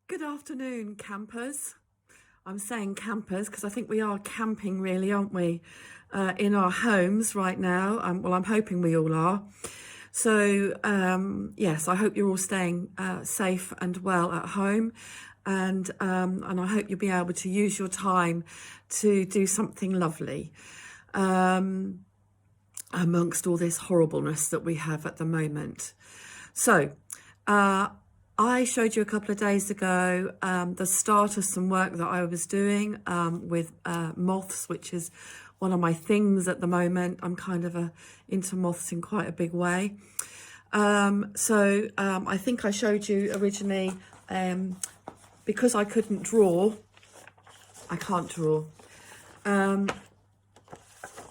Good afternoon, campers. I'm saying campers because I think we are camping really, aren't we? In our homes right now. Well, I'm hoping we all are. So, yes, I hope you're all staying safe and well at home. And I hope you'll be able to use your time to do something lovely amongst all this horribleness that we have at the moment. So, I showed you a couple of days ago the start of some work that I was doing with moths, which is one of my things at the moment. I'm kind of into moths in quite a big way. I think I showed you originally, because I couldn't draw, I can't draw. I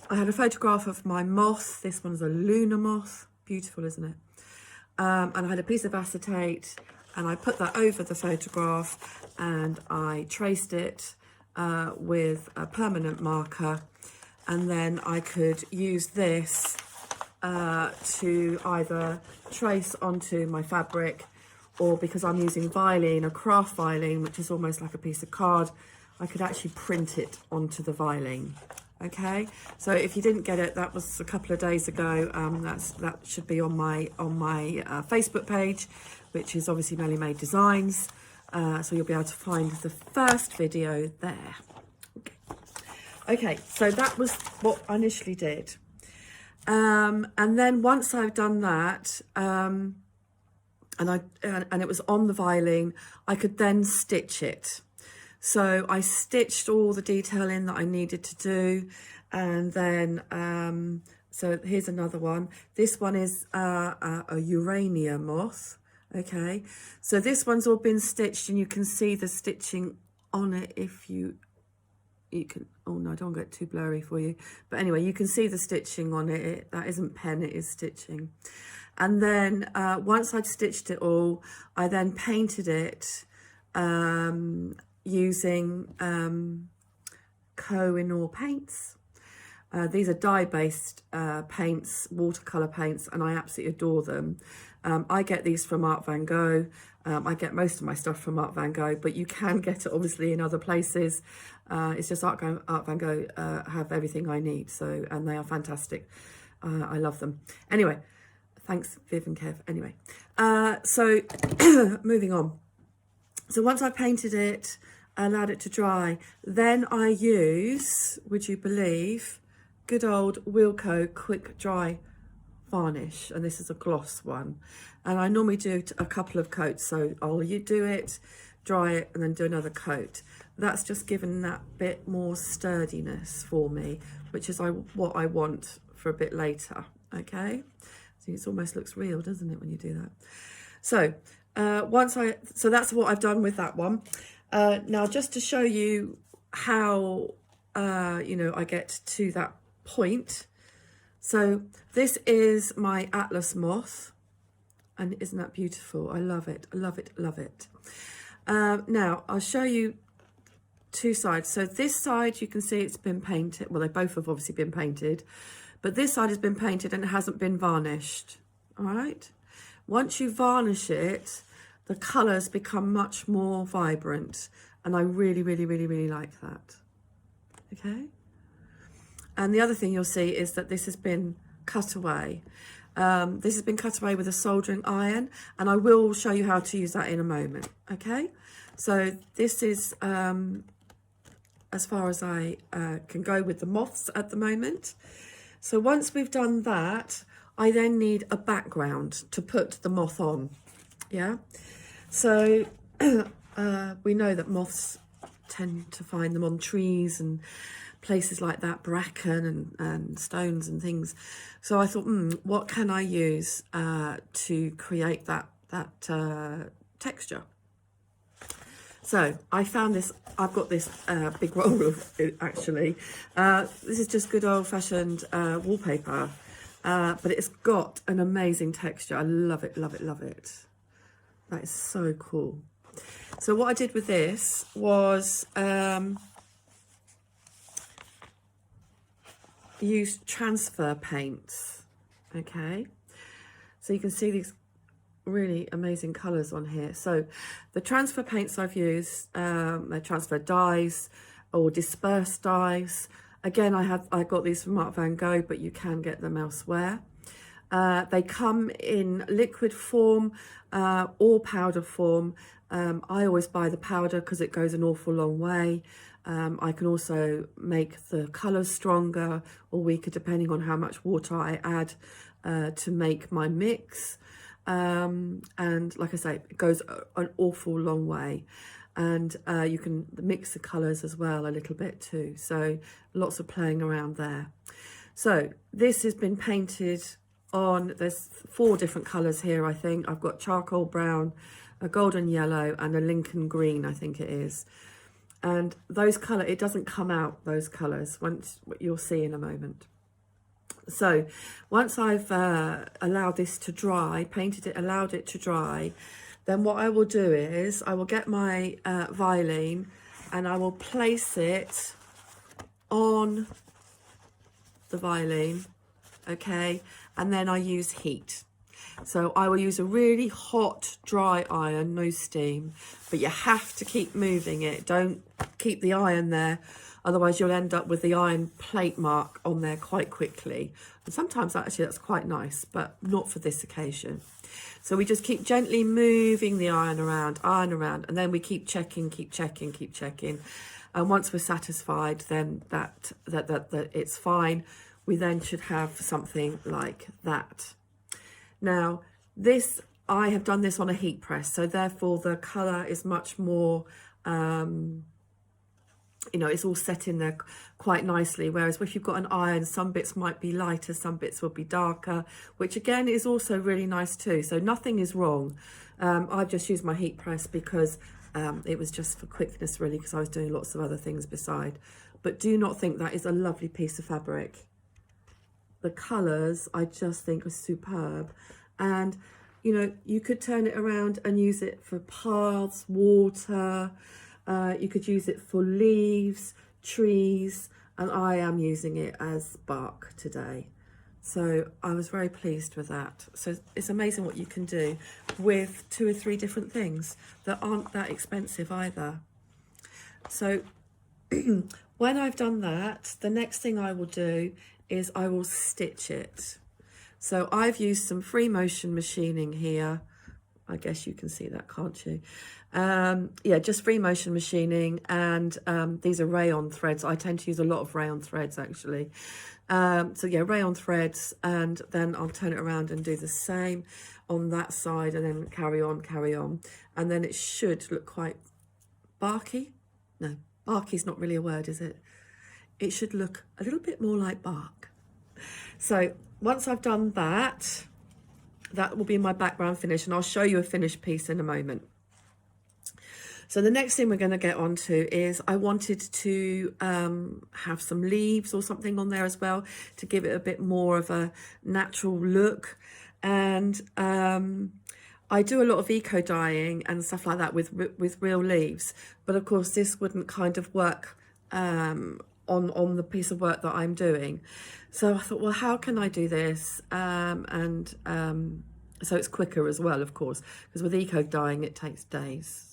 had a photograph of my moth. This one's a lunar moth. Beautiful, isn't it? And I had a piece of acetate and I put that over the photograph and I traced it with a permanent marker, and then I could use this to either trace onto my fabric, or because I'm using Vilene, a craft Vilene, which is almost like a piece of card, I could actually print it onto the Vilene. Okay, so if you didn't get it, that was a couple of days ago. That should be on my Facebook page, which is obviously Melly Made Designs. So you'll be able to find the first video there. Okay, so that was what I initially did, and then once I've done that, and it was on the Vilene, I could then stitch it. So I stitched all the detail in that I needed to do, and then so here's another one. This one is a Urania moth. Okay, so this one's all been stitched, and you can see the stitching on it if you can. Oh no, don't get too blurry for you, but anyway, you can see the stitching on it. That isn't pen, it is stitching. And then once I'd stitched it all, I then painted it using Koh-i-Noor paints. These are dye-based paints, watercolour paints, and I absolutely adore them. I get these from Art Van Gogh. I get most of my stuff from Art Van Gogh, but you can get it obviously in other places. It's just Art Van Gogh have everything I need, and they are fantastic. I love them. Anyway, thanks Viv and Kev. Anyway, so moving on. So once I painted it, allowed it to dry, then I use, would you believe, good old Wilko Quick Dry varnish, and this is a gloss one, and I normally do a couple of coats, so I'll do it, dry it, and then do another coat. That's just given that bit more sturdiness for me, which is what I want for a bit later. Okay, so it almost looks real, doesn't it, when you do that? So so that's what I've done with that one. Now, just to show you how I get to that point. So this is my Atlas moth, and isn't that beautiful? I love it, love it, love it. Now I'll show you two sides. So this side, you can see it's been painted. Well, they both have obviously been painted, but this side has been painted and it hasn't been varnished. All right. Once you varnish it, the colours become much more vibrant, and I really, really, really, really like that. Okay. And the other thing you'll see is that this has been cut away. This has been cut away with a soldering iron, and I will show you how to use that in a moment. Okay. So this is as far as I can go with the moths at the moment. So once we've done that, I then need a background to put the moth on. Yeah. So we know that moths tend to find them on trees and places like that, bracken and stones and things. So I thought, what can I use to create that texture? So I found this. I've got this big roll of it, actually. This is just good old-fashioned wallpaper, but it's got an amazing texture. I love it, love it, love it. That is so cool. So what I did with this was use transfer paints. Okay, so you can see these really amazing colours on here. So the transfer paints I've used, they're transfer dyes or dispersed dyes. Again, I got these from Art Van Gogh, but you can get them elsewhere. They come in liquid form or powder form. I always buy the powder because it goes an awful long way. I can also make the colours stronger or weaker depending on how much water I add to make my mix. And like I say, it goes an awful long way. And you can mix the colours as well a little bit too. So lots of playing around there. So this has been painted on, there's 4 different colours here, I think. I've got charcoal brown, a golden yellow, and a Lincoln green, I think it is. And those colour, it doesn't come out, those colours, once you'll see in a moment. So once I've allowed this to dry, painted it, allowed it to dry, then what I will do is I will get my Vilene and I will place it on the Vilene, okay, and then I use heat. So I will use a really hot dry iron, no steam, but you have to keep moving it. Don't keep the iron there, otherwise you'll end up with the iron plate mark on there quite quickly. And sometimes actually that's quite nice, but not for this occasion. So we just keep gently moving the iron around, and then we keep checking. And once we're satisfied, then that it's fine. We then should have something like that. Now, this, I have done this on a heat press, so therefore the colour is much more, you know, it's all set in there quite nicely. Whereas if you've got an iron, some bits might be lighter, some bits will be darker, which again is also really nice too. So nothing is wrong. I've just used my heat press because it was just for quickness really, because I was doing lots of other things beside. But do not think that is a lovely piece of fabric. The colours I just think are superb, and you know, you could turn it around and use it for paths, water, you could use it for leaves, trees, and I am using it as bark today. So I was very pleased with that. So it's amazing what you can do with 2 or 3 different things that aren't that expensive either. So when I've done that, the next thing I will do is I will stitch it. So I've used some free motion machining here. I guess you can see that, can't you? Yeah, just free motion machining, and these are rayon threads. I tend to use a lot of rayon threads actually. So yeah, rayon threads, and then I'll turn it around and do the same on that side, and then carry on. And then it should look quite barky. No, barky's not really a word, is it? It should look a little bit more like bark. So once I've done that, that will be my background finish, and I'll show you a finished piece in a moment. So the next thing we're going to get onto is I wanted to have some leaves or something on there as well to give it a bit more of a natural look. And I do a lot of eco dyeing and stuff like that with real leaves, but of course this wouldn't kind of work on the piece of work that I'm doing. So I thought, well, how can I do this? So it's quicker as well, of course, because with eco dyeing it takes days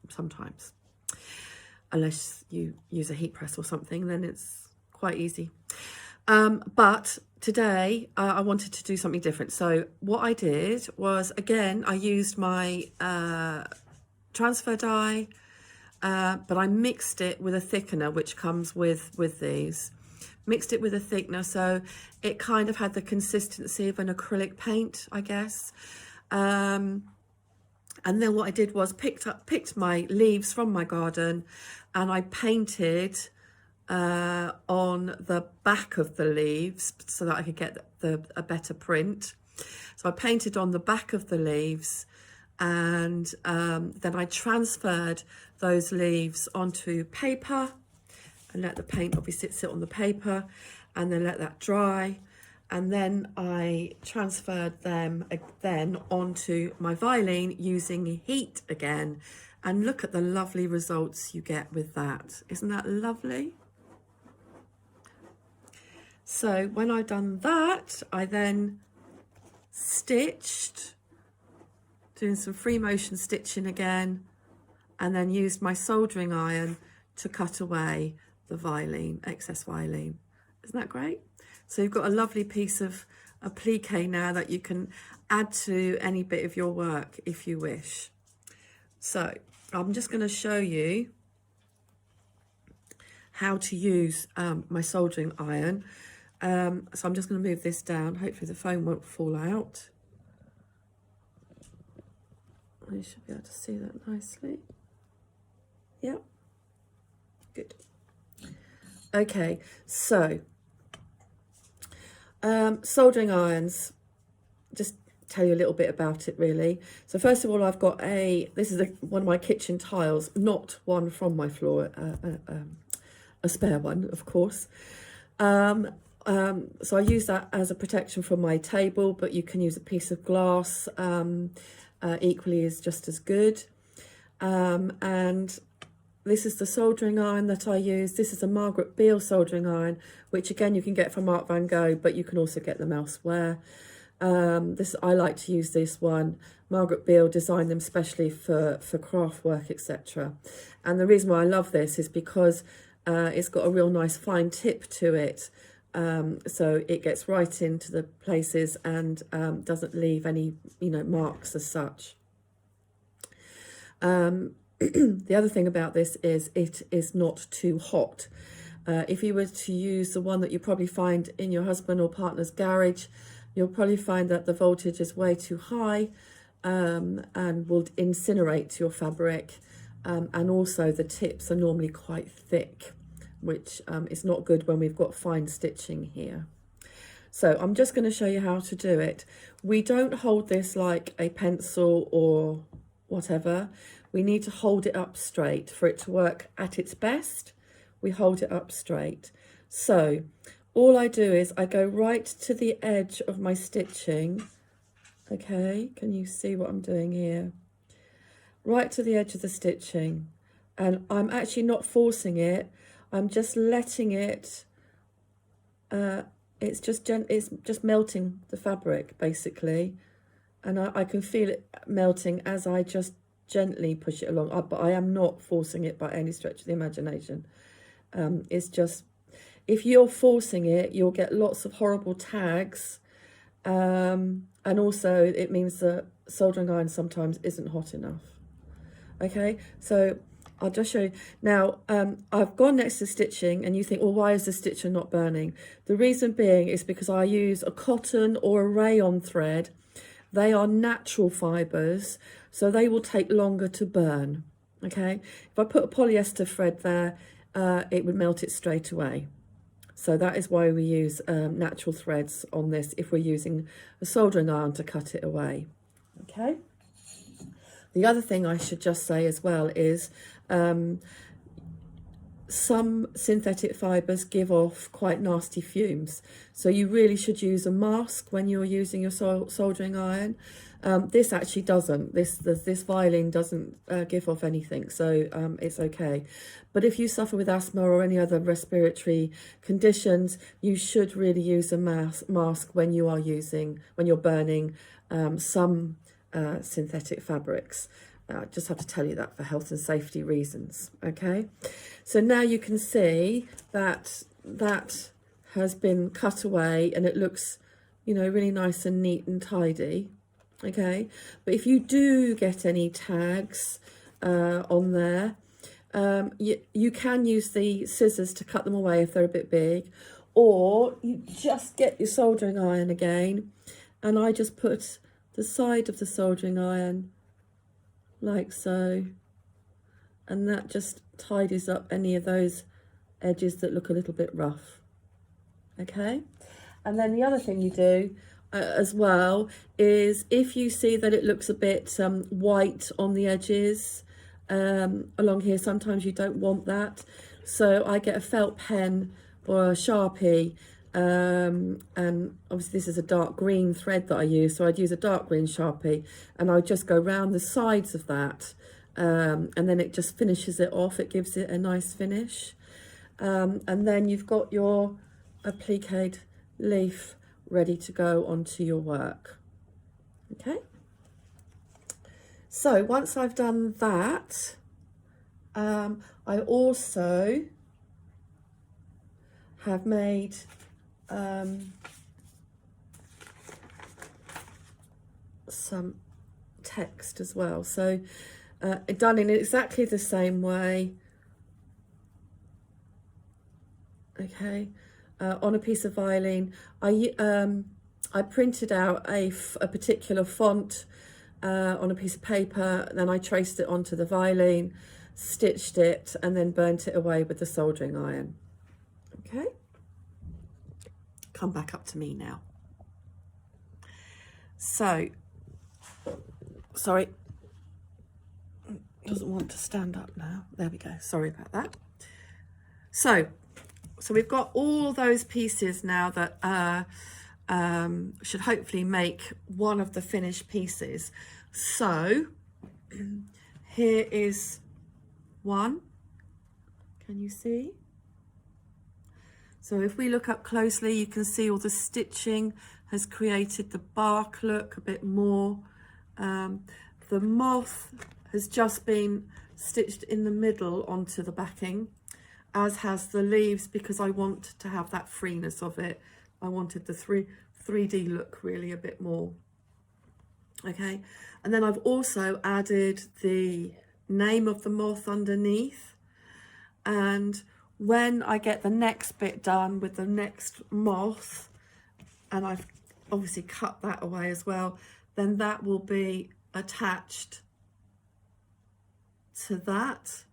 sometimes, unless you use a heat press or something, then it's quite easy. But today I wanted to do something different. So what I did was, again, I used my transfer dye, but I mixed it with a thickener which comes with these. Mixed it with a thickener, so it kind of had the consistency of an acrylic paint, I guess. And then what I did was picked my leaves from my garden, and I painted on the back of the leaves so that I could get a better print. So I painted on the back of the leaves, and then I transferred those leaves onto paper and let the paint obviously sit on the paper, and then let that dry. And then I transferred them then onto my Vilene using heat again. And look at the lovely results you get with that. Isn't that lovely? So when I've done that, I then stitched doing some free motion stitching again, and then used my soldering iron to cut away the violin, excess violin. Isn't that great? So you've got a lovely piece of applique now that you can add to any bit of your work if you wish. So I'm just going to show you how to use my soldering iron. So I'm just going to move this down. Hopefully the phone won't fall out. You should be able to see that nicely. Yep. Good. Okay, so soldering irons, just tell you a little bit about it really. So first of all, I've got this is one of my kitchen tiles, not one from my floor, a spare one, of course. So I use that as a protection from my table, but you can use a piece of glass, equally is just as good. And this is the soldering iron that I use. This is a Margaret Beale soldering iron, which again you can get from Art Van Gogh, but you can also get them elsewhere. I like to use this one. Margaret Beale designed them specially for craft work, etc. And the reason why I love this is because it's got a real nice fine tip to it. So it gets right into the places and doesn't leave any, marks as such. The other thing about this is it is not too hot. If you were to use the one that you probably find in your husband or partner's garage, you'll probably find that the voltage is way too high and will incinerate your fabric. And also the tips are normally quite thick, which is not good when we've got fine stitching here. So I'm just going to show you how to do it. We don't hold this like a pencil or whatever. We need to hold it up straight for it to work at its best. We hold it up straight. So all I do is I go right to the edge of my stitching. Okay, can you see what I'm doing here? Right to the edge of the stitching. And I'm actually not forcing it. I'm just letting it, it's just melting the fabric basically. And I can feel it melting as I just gently push it along, but I am not forcing it by any stretch of the imagination. It's just, if you're forcing it, you'll get lots of horrible tags, and also it means the soldering iron sometimes isn't hot enough. Okay, so I'll just show you now. I've gone next to stitching and you think, well, why is the stitcher not burning? The reason being is because I use a cotton or a rayon thread. They are natural fibres, so they will take longer to burn, okay? If I put a polyester thread there, it would melt it straight away. So that is why we use natural threads on this if we're using a soldering iron to cut it away, okay? The other thing I should just say as well is some synthetic fibres give off quite nasty fumes. So you really should use a mask when you're using your soldering iron. This actually doesn't. This violin doesn't give off anything, so it's okay. But if you suffer with asthma or any other respiratory conditions, you should really use a mask when you're burning some synthetic fabrics. I just have to tell you that for health and safety reasons, okay? So now you can see that that has been cut away and it looks, really nice and neat and tidy, okay? But if you do get any tags on there, you can use the scissors to cut them away if they're a bit big, or you just get your soldering iron again, and I just put the side of the soldering iron like so, and that just tidies up any of those edges that look a little bit rough, okay? And then the other thing you do as well is if you see that it looks a bit white on the edges along here, sometimes you don't want that, so I get a felt pen or a Sharpie, and obviously this is a dark green thread that I use, so I'd use a dark green Sharpie and I would just go round the sides of that, and then it just finishes it off. It gives it a nice finish, and then you've got your appliqued leaf ready to go onto your work, okay? So once I've done that, I also have made some text as well. So done in exactly the same way. Okay, on a piece of violin. I printed out a particular font on a piece of paper, then I traced it onto the violin, stitched it, and then burnt it away with the soldering iron. Okay, come back up to me now. So, sorry, doesn't want to stand up now. There we go, sorry about that. So we've got all those pieces now that should hopefully make one of the finished pieces. So here is one. Can you see? So if we look up closely, you can see all the stitching has created the bark look a bit more. The moth has just been stitched in the middle onto the backing, as has the leaves, because I want to have that freeness of it. I wanted the 3D look really a bit more. Okay, and then I've also added the name of the moth underneath, and when I get the next bit done with the next moth, and I've obviously cut that away as well, then that will be attached to that,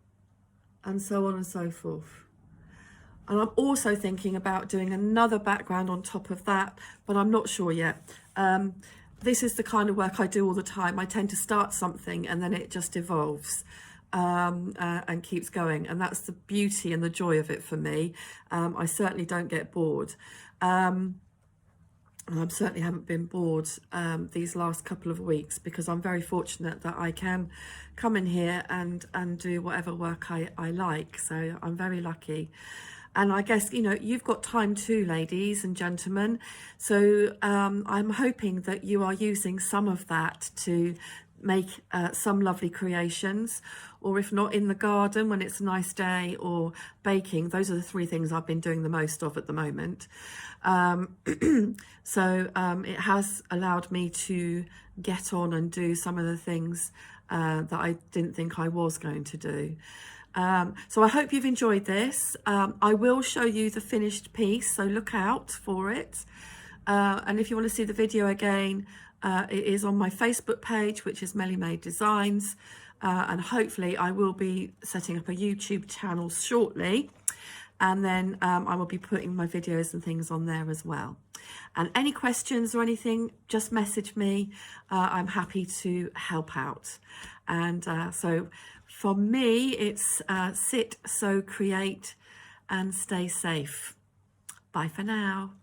and so on and so forth. And I'm also thinking about doing another background on top of that, but I'm not sure yet. This is the kind of work I do all the time. I tend to start something and then it just evolves and keeps going. And that's the beauty and the joy of it for me. I certainly don't get bored. And I certainly haven't been bored these last couple of weeks, because I'm very fortunate that I can come in here and do whatever work I like. So I'm very lucky. And I guess, you know, you've got time too, ladies and gentlemen. So I'm hoping that you are using some of that to make some lovely creations, or if not, in the garden when it's a nice day, or baking. Those are the three things I've been doing the most of at the moment. So it has allowed me to get on and do some of the things that I didn't think I was going to do. So I hope you've enjoyed this. I will show you the finished piece, so look out for it. And if you want to see the video again, it is on my Facebook page, which is Melly Made Designs. And hopefully I will be setting up a YouTube channel shortly. And then I will be putting my videos and things on there as well. And any questions or anything, just message me. I'm happy to help out. And so for me, it's sit, sew, create, and stay safe. Bye for now.